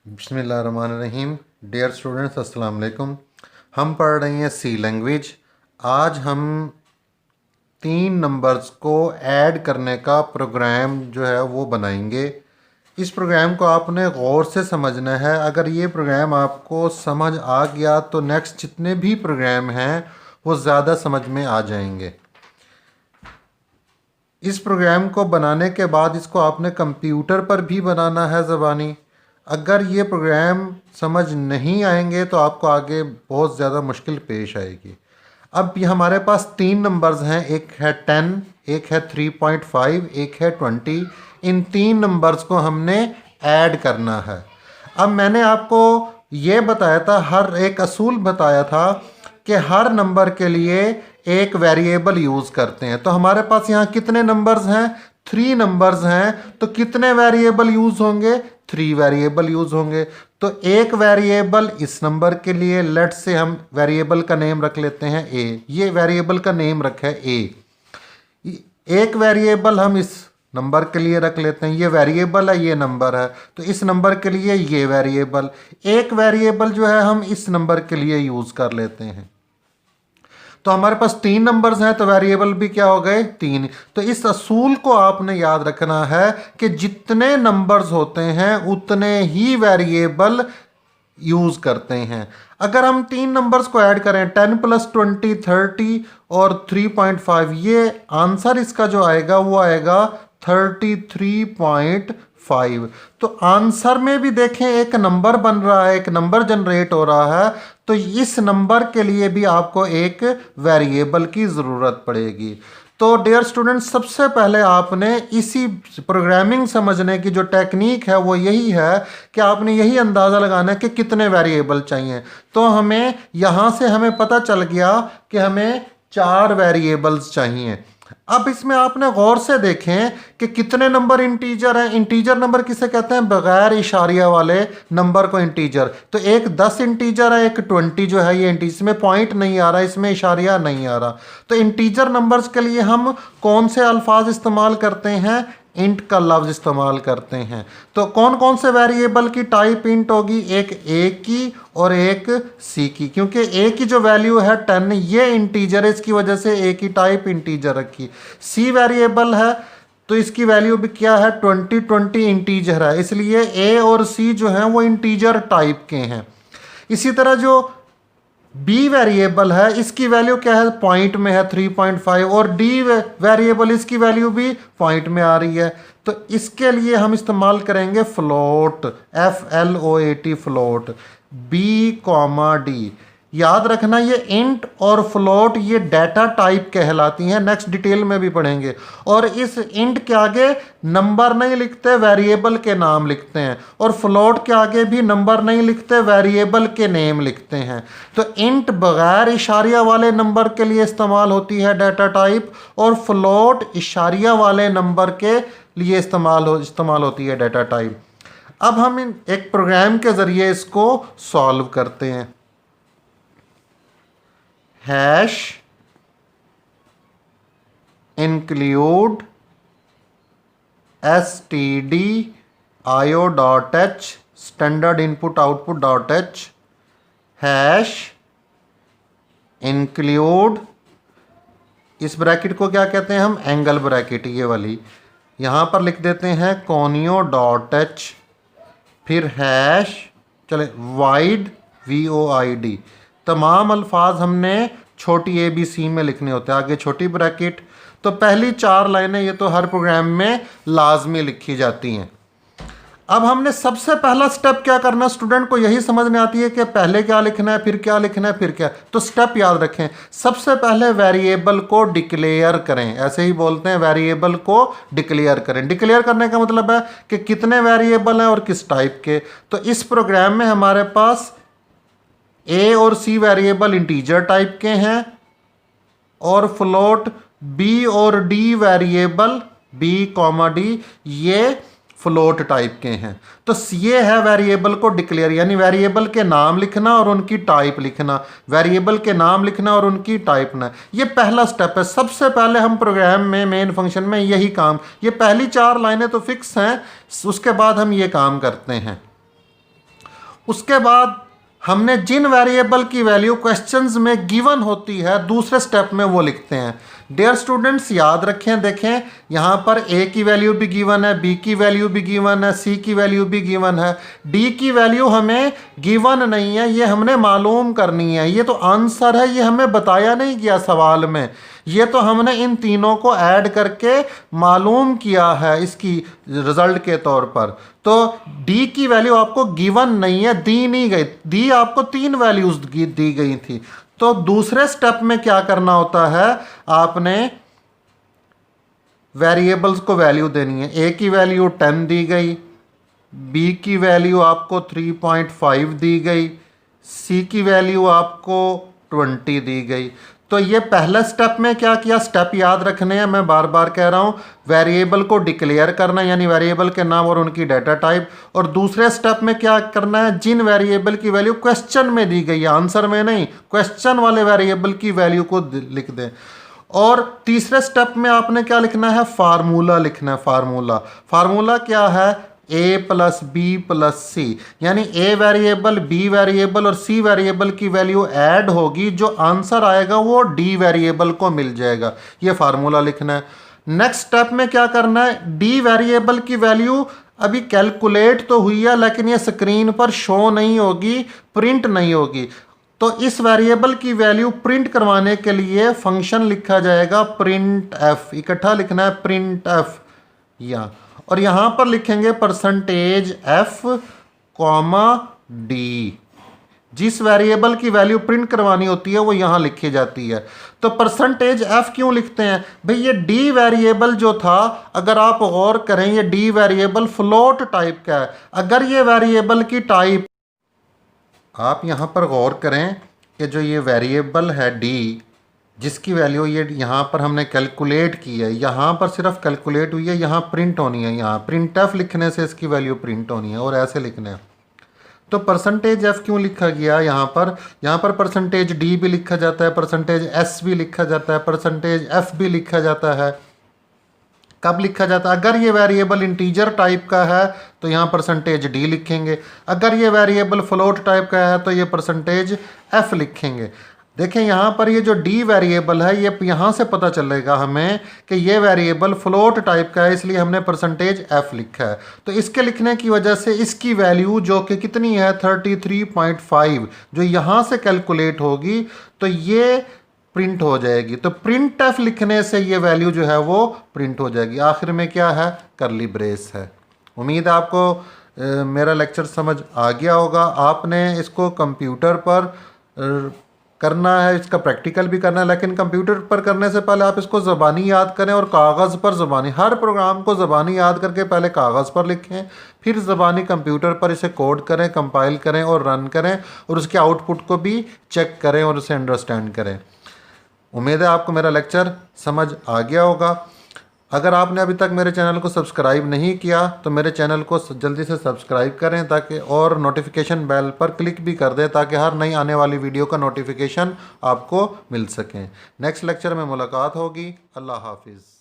बिस्मिल्लाहिर्रहमानिर्रहीम। Dear students, अस्सलाम वालेकुम। हम पढ़ रहे हैं सी लैंग्वेज। आज हम 3 नंबर्स को ऐड करने का प्रोग्राम जो है वो बनाएंगे। इस प्रोग्राम को आपने गौर से समझना है। अगर ये प्रोग्राम आपको समझ आ गया तो नेक्स्ट जितने भी प्रोग्राम हैं वो ज़्यादा समझ में आ जाएंगे। इस प्रोग्राम को बनाने के बाद इसको आपने कंप्यूटर पर भी बनाना है ज़बानी। अगर ये प्रोग्राम समझ नहीं आएंगे तो आपको आगे बहुत ज़्यादा मुश्किल पेश आएगी। अब ये हमारे पास 3 नंबर्स हैं, एक है 10, एक है 3.5, एक है 20। इन 3 नंबर्स को हमने ऐड करना है। अब मैंने आपको ये बताया था, हर एक असूल बताया था कि हर नंबर के लिए एक वेरिएबल यूज़ करते हैं। तो हमारे पास यहाँ कितने नंबर्स हैं? 3 नंबर्स हैं। तो कितने वेरिएबल यूज़ होंगे? 3 वेरिएबल यूज़ होंगे। तो एक वेरिएबल इस नंबर के लिए, लेट से हम वेरिएबल का नेम रख लेते हैं ए। ये वेरिएबल का नेम रखा है ए। एक वेरिएबल हम इस नंबर के लिए रख लेते हैं, ये वेरिएबल है, ये नंबर है, तो इस नंबर के लिए ये वेरिएबल। एक वेरिएबल जो है हम इस नंबर के लिए यूज़ कर लेते हैं। तो हमारे पास 3 नंबर्स हैं तो वेरिएबल भी क्या हो गए? 3। तो इस असूल को आपने याद रखना है कि जितने नंबर्स होते हैं उतने ही वेरिएबल यूज़ करते हैं। अगर हम 3 नंबर्स को ऐड करें 10 + 20 30 और 3.5, ये आंसर इसका जो आएगा वो आएगा 33.5। तो आंसर में भी देखें एक नंबर बन रहा है, एक नंबर जनरेट हो रहा है। तो इस नंबर के लिए भी आपको एक वेरिएबल की ज़रूरत पड़ेगी। तो डियर स्टूडेंट्स, सबसे पहले आपने इसी प्रोग्रामिंग समझने की जो टेक्निक है वो यही है कि आपने यही अंदाज़ा लगाना है कि कितने वेरिएबल चाहिए। तो हमें यहाँ से हमें पता चल गया कि हमें 4 वेरिएबल्स चाहिए। अब इसमें आपने गौर से देखें कि कितने नंबर इंटीजर हैं। इंटीजर नंबर किसे कहते हैं? बगैर इशारिया वाले नंबर को इंटीजर। तो एक 10 इंटीजर है, एक 20 जो है ये इंटीजर, इसमें पॉइंट नहीं आ रहा, इसमें इशारिया नहीं आ रहा। तो इंटीजर नंबर्स के लिए हम कौन से अल्फाज इस्तेमाल करते हैं? इंट का लफ्ज़ इस्तेमाल करते हैं। तो कौन कौन से वेरिएबल की टाइप इंट होगी? एक ए की और एक सी की, क्योंकि ए की जो वैल्यू है 10, ये इंटीजर है, इसकी वजह से ए की टाइप इंटीजर रखी। सी वेरिएबल है तो इसकी वैल्यू भी क्या है? 20 इंटीजर है, इसलिए ए और सी जो हैं वो इंटीजर टाइप के हैं। इसी तरह जो बी वेरिएबल है इसकी वैल्यू क्या है? पॉइंट में है 3.5, और डी वेरिएबल इसकी वैल्यू भी पॉइंट में आ रही है। तो इसके लिए हम इस्तेमाल करेंगे float, FLOAT, float, B, D। याद रखना ये इंट और फ्लोट ये डाटा टाइप कहलाती हैं, नेक्स्ट डिटेल में भी पढ़ेंगे। और इस इंट के आगे नंबर नहीं लिखते, वेरिएबल के नाम लिखते हैं, और फ्लोट के आगे भी नंबर नहीं लिखते, वेरिएबल के नेम लिखते हैं। तो इंट बगैर इशारिया वाले नंबर के लिए इस्तेमाल होती है डाटा टाइप, और फ्लोट इशारिया वाले नंबर के लिए इस्तेमाल होती है डाटा टाइप। अब हम एक प्रोग्राम के ज़रिए इसको सॉल्व करते हैं। Hash include stdio.h standard input output dot h hash include, इस ब्रैकेट को क्या कहते हैं हम? एंगल ब्रैकेट, ये वाली यहाँ पर लिख देते हैं conio.h, फिर हैश चले वाइड VOID। तमाम अल्फाज हमने छोटी ABC में लिखने होते हैं, आगे छोटी ब्रैकेट। तो पहली 4 लाइनें ये तो हर प्रोग्राम में लाजमी लिखी जाती हैं। अब हमने सबसे पहला स्टेप क्या करना? स्टूडेंट को यही समझ में आती है कि पहले क्या लिखना है, फिर क्या लिखना है, फिर क्या। तो स्टेप याद रखें, सबसे पहले वेरिएबल को डिक्लेयर करें। ऐसे ही बोलते हैं, वेरिएबल को डिक्लेयर करें। डिक्लेयर करने का मतलब है कि कितने वेरिएबल हैं और किस टाइप के। तो इस प्रोग्राम में हमारे पास ए और सी वेरिएबल इंटीजर टाइप के हैं, और फ्लोट बी और डी वेरिएबल B, D ये फ्लोट टाइप के हैं। तो ये है वेरिएबल को डिक्लेयर, यानी वेरिएबल के नाम लिखना और उनकी टाइप लिखना, वेरिएबल के नाम लिखना और उनकी टाइप ना। ये पहला स्टेप है। सबसे पहले हम प्रोग्राम में मेन फंक्शन में यही काम, ये पहली 4 लाइनें तो फिक्स हैं, उसके बाद हम ये काम करते हैं। उसके बाद हमने जिन वेरिएबल की वैल्यू क्वेश्चंस में गिवन होती है दूसरे स्टेप में वो लिखते हैं। डियर स्टूडेंट्स याद रखें, देखें यहाँ पर ए की वैल्यू भी गिवन है, बी की वैल्यू भी गिवन है, सी की वैल्यू भी गिवन है, डी की वैल्यू हमें गिवन नहीं है, ये हमने मालूम करनी है। ये तो आंसर है, ये हमें बताया नहीं गया सवाल में, ये तो हमने इन तीनों को ऐड करके मालूम किया है इसकी रिजल्ट के तौर पर। तो डी की वैल्यू आपको गिवन नहीं है, दी नहीं गई, दी आपको 3 वैल्यूज दी गई थी। तो दूसरे स्टेप में क्या करना होता है, आपने वेरिएबल्स को वैल्यू देनी है। ए की वैल्यू 10 दी गई, बी की वैल्यू आपको 3.5 दी गई, सी की वैल्यू आपको 20 दी गई। तो ये पहले स्टेप में क्या किया, स्टेप याद रखने हैं, मैं बार बार कह रहा हूँ, वेरिएबल को डिक्लेयर करना यानी वेरिएबल के नाम और उनकी डाटा टाइप। और दूसरे स्टेप में क्या करना है, जिन वेरिएबल की वैल्यू क्वेश्चन में दी गई है, आंसर में नहीं, क्वेश्चन वाले वेरिएबल की वैल्यू को लिख दें। और तीसरे स्टेप में आपने क्या लिखना है, फार्मूला लिखना है। फार्मूला क्या है, ए प्लस बी प्लस सी, यानी ए वेरिएबल, बी वेरिएबल और सी वेरिएबल की वैल्यू ऐड होगी, जो आंसर आएगा वो डी वेरिएबल को मिल जाएगा। ये फार्मूला लिखना है। नेक्स्ट स्टेप में क्या करना है, डी वेरिएबल की वैल्यू अभी कैलकुलेट तो हुई है लेकिन ये स्क्रीन पर शो नहीं होगी, प्रिंट नहीं होगी। तो इस वेरिएबल की वैल्यू प्रिंट करवाने के लिए फंक्शन लिखा जाएगा प्रिंट एफ, इकट्ठा लिखना है प्रिंट एफ या, और यहां पर लिखेंगे परसेंटेज एफ कॉमा डी। जिस वेरिएबल की वैल्यू प्रिंट करवानी होती है वो यहां लिखी जाती है। तो परसेंटेज एफ क्यों लिखते हैं भाई, ये डी वेरिएबल जो था, अगर आप गौर करें, ये डी वेरिएबल फ्लोट टाइप का है। अगर ये वेरिएबल की टाइप, आप यहां पर गौर करें कि जो ये वेरिएबल है डी, जिसकी वैल्यू ये यहाँ पर हमने कैलकुलेट की है, यहाँ पर सिर्फ कैलकुलेट हुई है, यहाँ प्रिंट होनी है, यहाँ प्रिंट एफ लिखने से इसकी वैल्यू प्रिंट होनी है, और ऐसे लिखने हैं। तो परसेंटेज एफ क्यों लिखा गया यहाँ पर परसेंटेज डी भी लिखा जाता है, परसेंटेज एस भी लिखा जाता है, परसेंटेज एफ भी लिखा जाता है। कब लिखा जाता है, अगर ये वेरिएबल इंटीजर टाइप का है तो यहाँ परसेंटेज डी लिखेंगे, अगर ये वेरिएबल फ्लोट टाइप का है तो ये परसेंटेज एफ लिखेंगे। देखें यहाँ पर ये जो डी वेरिएबल है, ये यहाँ से पता चलेगा हमें कि ये वेरिएबल फ्लोट टाइप का है, इसलिए हमने परसेंटेज एफ लिखा है। तो इसके लिखने की वजह से इसकी वैल्यू जो कि कितनी है 33.5, जो यहाँ से कैलकुलेट होगी तो ये प्रिंट हो जाएगी। तो प्रिंट एफ लिखने से ये वैल्यू जो है वो प्रिंट हो जाएगी। आखिर में क्या है, करली ब्रेस है। उम्मीद है आपको मेरा लेक्चर समझ आ गया होगा। आपने इसको कंप्यूटर पर करना है, इसका प्रैक्टिकल भी करना है, लेकिन कंप्यूटर पर करने से पहले आप इसको ज़बानी याद करें और कागज़ पर ज़बानी, हर प्रोग्राम को ज़बानी याद करके पहले कागज़ पर लिखें, फिर ज़बानी कंप्यूटर पर इसे कोड करें, कंपाइल करें और रन करें, और उसके आउटपुट को भी चेक करें और उसे अंडरस्टैंड करें। उम्मीद है आपको मेरा लेक्चर समझ आ गया होगा। अगर आपने अभी तक मेरे चैनल को सब्सक्राइब नहीं किया तो मेरे चैनल को जल्दी से सब्सक्राइब करें, ताकि और नोटिफिकेशन बेल पर क्लिक भी कर दें, ताकि हर नई आने वाली वीडियो का नोटिफिकेशन आपको मिल सके। नेक्स्ट लेक्चर में मुलाकात होगी। अल्लाह हाफिज़।